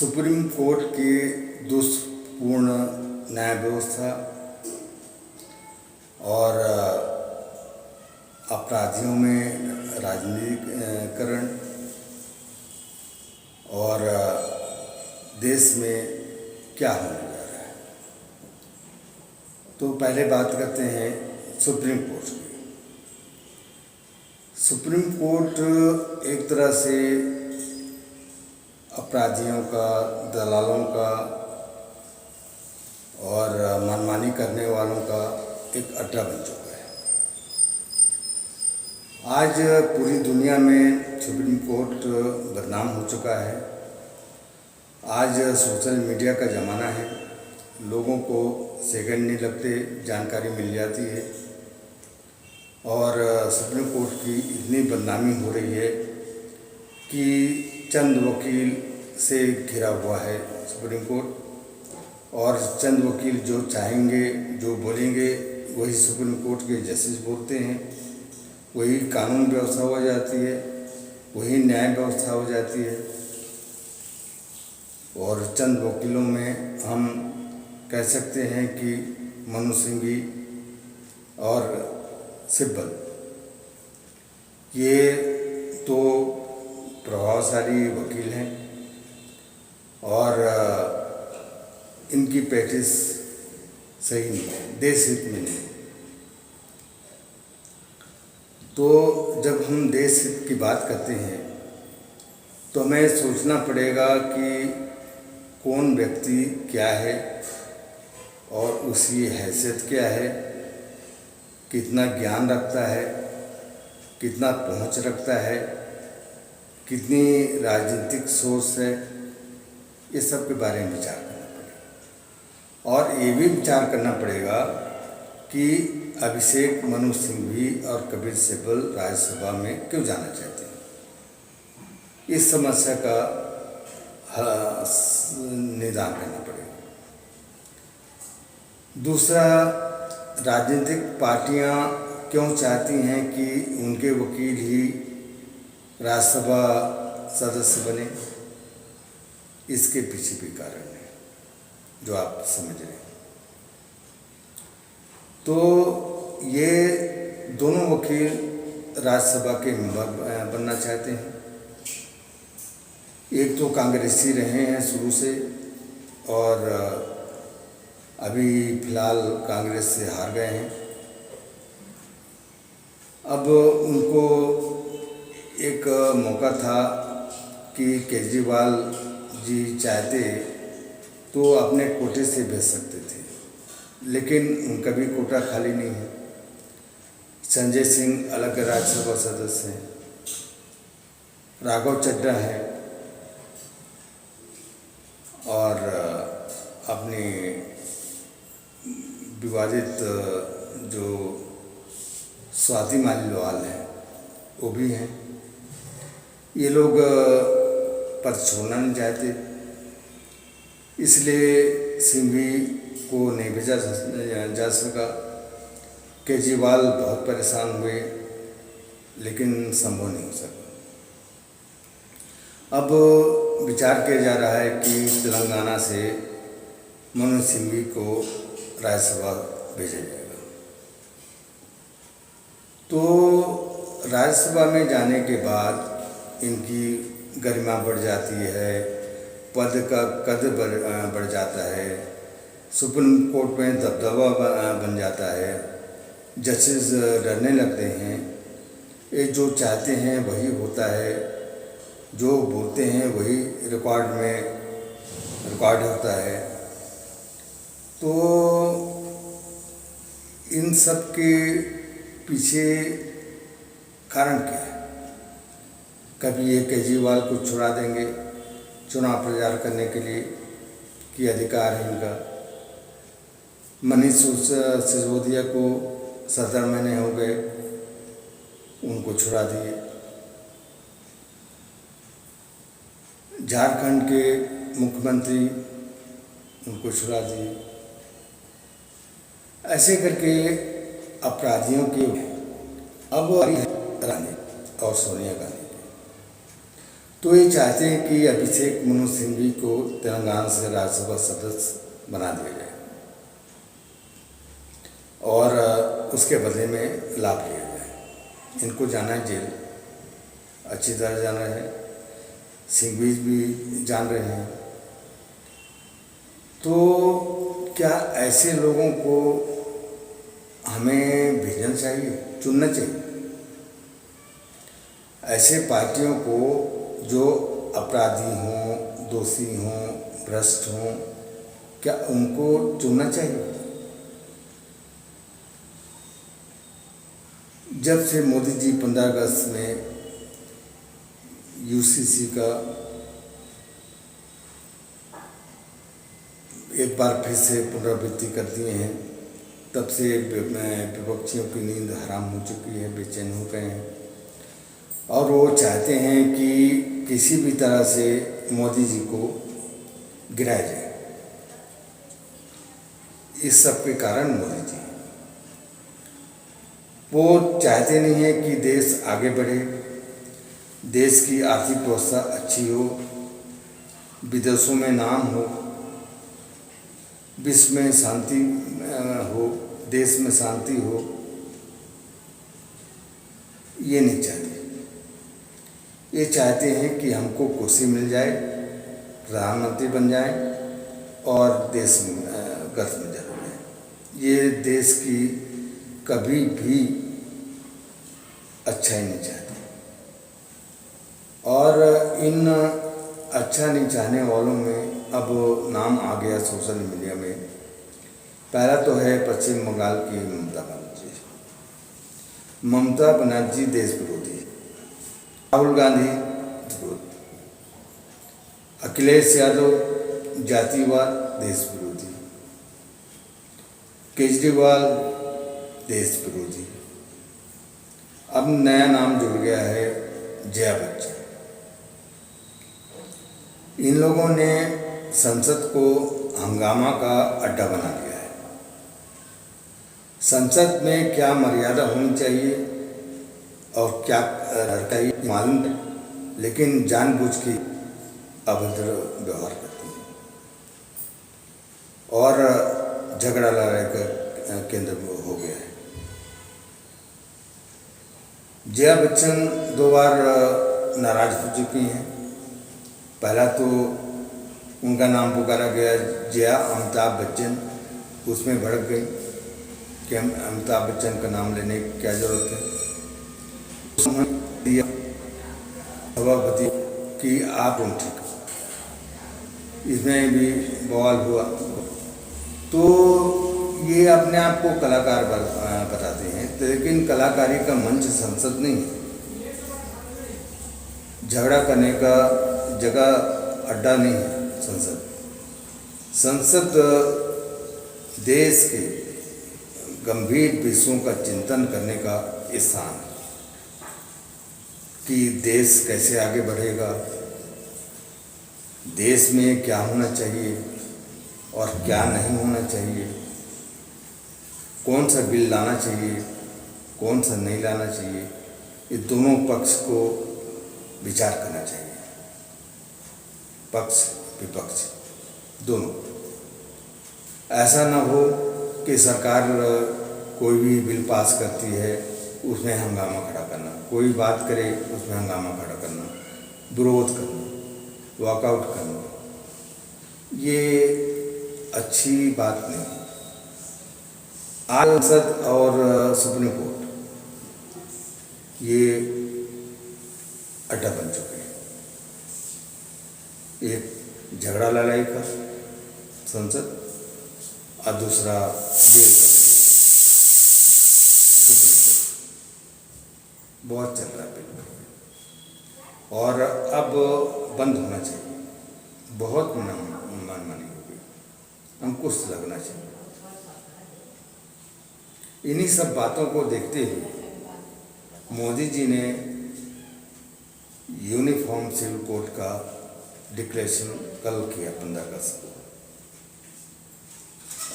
Supreme court की दुष्पूर्ण न्याय व्यवस्था और अपराधियों में राजनीतिकरण और देश में क्या होने जा रहा है। तो पहले बात करते हैं सुप्रीम कोर्ट की। सुप्रीम कोर्ट एक तरह से अपराधियों का, दलालों का और मनमानी करने वालों का एक अड्डा बन चुका है। आज पूरी दुनिया में सुप्रीम कोर्ट बदनाम हो चुका है। आज सोशल मीडिया का ज़माना है, लोगों को सेकंड नहीं लगते जानकारी मिल जाती है और सुप्रीम कोर्ट की इतनी बदनामी हो रही है कि चंद वकील से घिरा हुआ है सुप्रीम कोर्ट, और चंद वकील जो चाहेंगे, जो बोलेंगे, वही सुप्रीम कोर्ट के जस्टिस बोलते हैं, वही कानून व्यवस्था हो जाती है, वही न्याय व्यवस्था हो जाती है। और चंद वकीलों में हम कह सकते हैं कि मनु सिंघवी और सिब्बल, ये तो प्रभावशाली वकील हैं और इनकी प्रैक्टिस सही नहीं है, देश हित में नहीं। तो जब हम देश हित की बात करते हैं तो हमें सोचना पड़ेगा कि कौन व्यक्ति क्या है और उसकी हैसियत क्या है, कितना ज्ञान रखता है, कितना पहुंच रखता है, कितनी राजनीतिक सोच है, ये सब के बारे में विचार करना पड़ेगा। और ये भी विचार करना पड़ेगा कि अभिषेक मनु सिंघवी और कपिल सिब्बल राज्यसभा में क्यों जाना चाहते हैं। इस समस्या का निदान करना पड़ेगा। दूसरा, राजनीतिक पार्टियां क्यों चाहती हैं कि उनके वकील ही राज्यसभा सदस्य बने, इसके पीछे भी कारण है जो आप समझ रहे हैं। तो ये दोनों वकील राज्यसभा के मेंबर बनना चाहते हैं। एक तो कांग्रेसी रहे हैं शुरू से और अभी फिलहाल कांग्रेस से हार गए हैं। अब उनको एक मौका था कि केजरीवाल जी चाहते तो अपने कोटे से भेज सकते थे, लेकिन उनका भी कोटा खाली नहीं है। संजय सिंह अलग राज्यसभा सदस्य हैं, राघव चड्ढा हैं और अपनी विवादित जो स्वाति मालीवाल है वो भी हैं। ये लोग पद छोड़ना नहीं चाहते, इसलिए सिंघवी को नहीं भेजा जा सका। केजरीवाल बहुत परेशान हुए, लेकिन संभव नहीं हो सका। अब विचार किया जा रहा है कि तेलंगाना से मनु सिंघवी को राज्यसभा भेजा जाएगा। तो राज्यसभा में जाने के बाद इनकी गरिमा बढ़ जाती है, पद का कद बढ़ जाता है, सुप्रीम कोर्ट में दबदबा बन जाता है, जजेस डरने लगते हैं। ये जो चाहते हैं वही होता है, जो बोलते हैं वही रिकॉर्ड होता है। तो इन सब के पीछे कारण क्या है? कभी ये केजरीवाल को छुड़ा देंगे चुनाव प्रचार करने के लिए कि अधिकार है इनका। मनीष सिसोदिया को 17 महीने हो गए, उनको छुड़ा दिए। झारखंड के मुख्यमंत्री, उनको छुड़ा दिए। ऐसे करके अपराधियों के अब रानी और सोनिया गांधी, तो ये चाहते हैं कि अभिषेक मनु सिंघवी को तेलंगाना से राज्यसभा सदस्य बना दिया जाए और उसके बदले में लाभ लिया जाए। इनको जाना है जेल, अच्छी तरह जाना है, सिंघवी भी जान रहे हैं। तो क्या ऐसे लोगों को हमें भेजना चाहिए, चुनना चाहिए? ऐसे पार्टियों को जो अपराधी हों, दोषी हों, भ्रष्ट हों, क्या उनको चुनना चाहिए? जब से मोदी जी 15 अगस्त में यूसीसी का एक बार फिर से पुनरावृत्ति कर दिए हैं, तब से विपक्षियों की नींद हराम हो चुकी है, बेचैन हो गए हैं और वो चाहते हैं कि किसी भी तरह से मोदी जी को गिराया जाए। इस सब के कारण मोदी जी वो चाहते नहीं है कि देश आगे बढ़े, देश की आर्थिक व्यवस्था अच्छी हो, विदेशों में नाम हो, विश्व में शांति हो, देश में शांति हो। ये नहीं चाहते। ये चाहते हैं कि हमको कुर्सी मिल जाए, प्रधानमंत्री बन जाए और देश गर्व में जरूर है। ये देश की कभी भी अच्छा ही नहीं चाहते और इन अच्छा नहीं चाहने वालों में अब नाम आ गया सोशल मीडिया में। पहला तो है पश्चिम बंगाल की ममता बनर्जी। ममता बनर्जी देश विरोधी, राहुल गांधी विरोधी, अखिलेश यादव जातिवाद देश विरोधी, केजरीवाल देश विरोधी। अब नया नाम जुड़ गया है जया बच्चन। इन लोगों ने संसद को हंगामा का अड्डा बना दिया है। संसद में क्या मर्यादा होनी चाहिए और क्या चाहिए मालूम है, लेकिन जानबूझ के अभद्र व्यवहार करते हैं और झगड़ा लड़ाई का केंद्र हो गया है। जया बच्चन 2 बार नाराज हो चुकी हैं। पहला तो उनका नाम पुकारा गया जया अमिताभ बच्चन, उसमें भड़क गई कि हम अमिताभ बच्चन का नाम लेने की क्या ज़रूरत है। दिया सभापति कि आप उन ठीक, इसमें भी बवाल हुआ। तो ये अपने आप को कलाकार बताते हैं, लेकिन कलाकारी का मंच संसद नहीं है। झगड़ा करने का जगह, अड्डा नहीं है संसद। संसद देश के गंभीर विषयों का चिंतन करने का स्थान है कि देश कैसे आगे बढ़ेगा, देश में क्या होना चाहिए और क्या नहीं होना चाहिए, कौन सा बिल लाना चाहिए, कौन सा नहीं लाना चाहिए। ये दोनों पक्ष को विचार करना चाहिए, पक्ष विपक्ष दोनों। ऐसा ना हो कि सरकार कोई भी बिल पास करती है उसमें हंगामा खड़ा करना, कोई बात करे उसमें हंगामा खड़ा करना, विरोध करना, वॉकआउट करना, ये अच्छी बात नहीं है। आज संसद और सुप्रीम कोर्ट ये अड्डा बन चुके हैं। एक झगड़ा लड़ाई का संसद और दूसरा बिल का सुप्रीम कोर्ट। बहुत चल रहा है बिल और अब बंद होना चाहिए। बहुत मनमानी हो गई, अंकुश लगना चाहिए। इन्हीं सब बातों को देखते हुए मोदी जी ने यूनिफॉर्म सिविल कोड का डिक्लेरेशन कल किया 15 अगस्त को,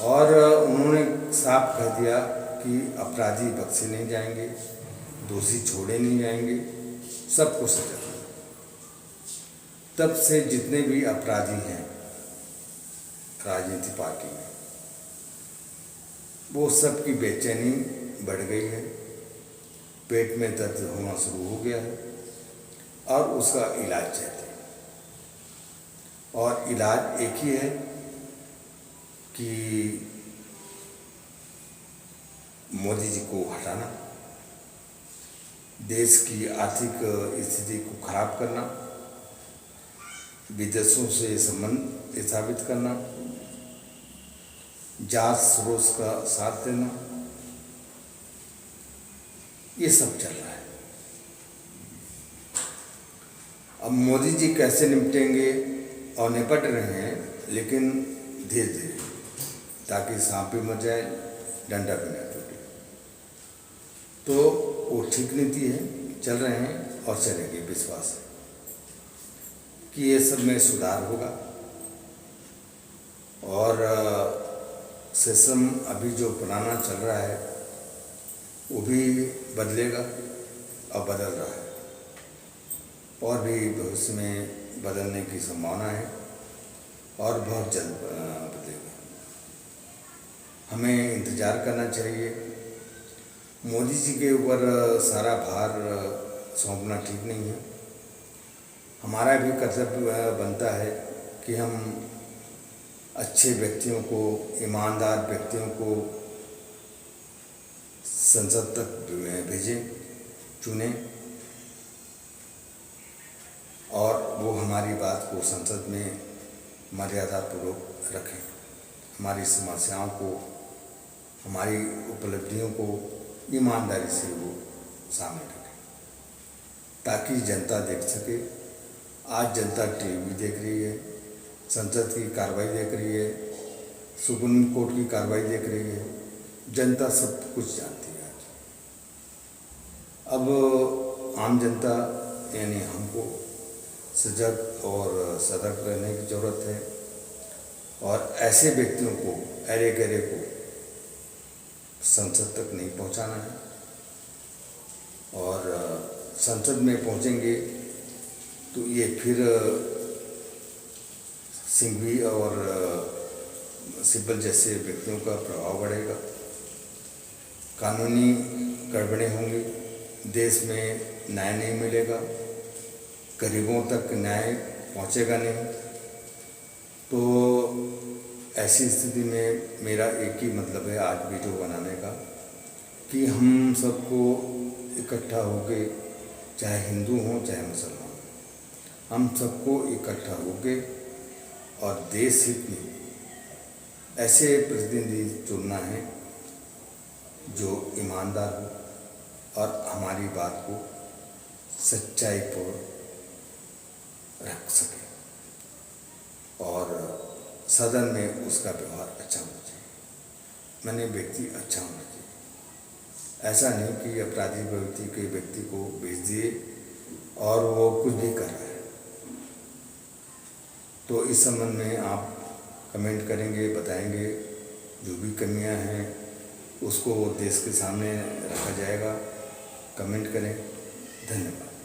और उन्होंने साफ कह दिया कि अपराधी बख्शे नहीं जाएंगे, दोषी छोड़े नहीं जाएंगे, सबको सजा। तब से जितने भी अपराधी हैं राजनीति पार्टी में, वो सब की बेचैनी बढ़ गई है, पेट में दर्द होना शुरू हो गया है और उसका इलाज चाहते हैं। और इलाज एक ही है कि मोदी जी को हटाना, देश की आर्थिक स्थिति को खराब करना, विदेशों से संबंध स्थापित करना, जांच रोज का साथ देना, ये सब चल रहा है। अब मोदी जी कैसे निपटेंगे और निपट रहे हैं, लेकिन धीरे धीरे, ताकि सांप भी मर जाए डंडा भी न टूटे। तो वो ठीक नीति है, चल रहे हैं और चलेंगे। विश्वास है कि ये सब में सुधार होगा और सिस्टम अभी जो पुराना चल रहा है वो भी बदलेगा और बदल रहा है और भी भविष्य में बदलने की संभावना है और बहुत जल्द बदलेगा। हमें इंतज़ार करना चाहिए। मोदी जी के ऊपर सारा भार सौंपना ठीक नहीं है। हमारा भी कर्तव्य बनता है कि हम अच्छे व्यक्तियों को, ईमानदार व्यक्तियों को संसद तक भेजें, चुनें और वो हमारी बात को संसद में मर्यादापूर्वक रखें। हमारी समस्याओं को, हमारी उपलब्धियों को ईमानदारी से वो सामने रखें ताकि जनता देख सके। आज जनता टीवी देख रही है, संसद की कार्रवाई देख रही है, सुप्रीम कोर्ट की कार्रवाई देख रही है, जनता सब कुछ जानती है आज। अब आम जनता यानी हमको सजग और सतर्क रहने की ज़रूरत है और ऐसे व्यक्तियों को, अरे गहरे को संसद तक नहीं पहुंचाना है। और संसद में पहुंचेंगे तो ये फिर सिंघवी और सिब्बल जैसे व्यक्तियों का प्रभाव बढ़ेगा, कानूनी गड़बड़ें होंगी, देश में न्याय नहीं मिलेगा, गरीबों तक न्याय पहुंचेगा नहीं। तो ऐसी स्थिति में मेरा एक ही मतलब है आज वीडियो बनाने का कि हम सबको इकट्ठा होके, चाहे हिंदू हों चाहे मुसलमान, हम सबको इकट्ठा होके और देश हित में ऐसे प्रतिनिधि चुनना है जो ईमानदार हो और हमारी बात को सच्चाई पर रख सके और सदन में उसका व्यवहार अच्छा होना चाहिए, मैंने व्यक्ति अच्छा होना चाहिए। ऐसा नहीं कि अपराधी प्रवृत्ति के व्यक्ति को भेज दिए और वो कुछ भी कर रहा है। तो इस संबंध में आप कमेंट करेंगे, बताएंगे, जो भी कमियां हैं उसको देश के सामने रखा जाएगा। कमेंट करें। धन्यवाद।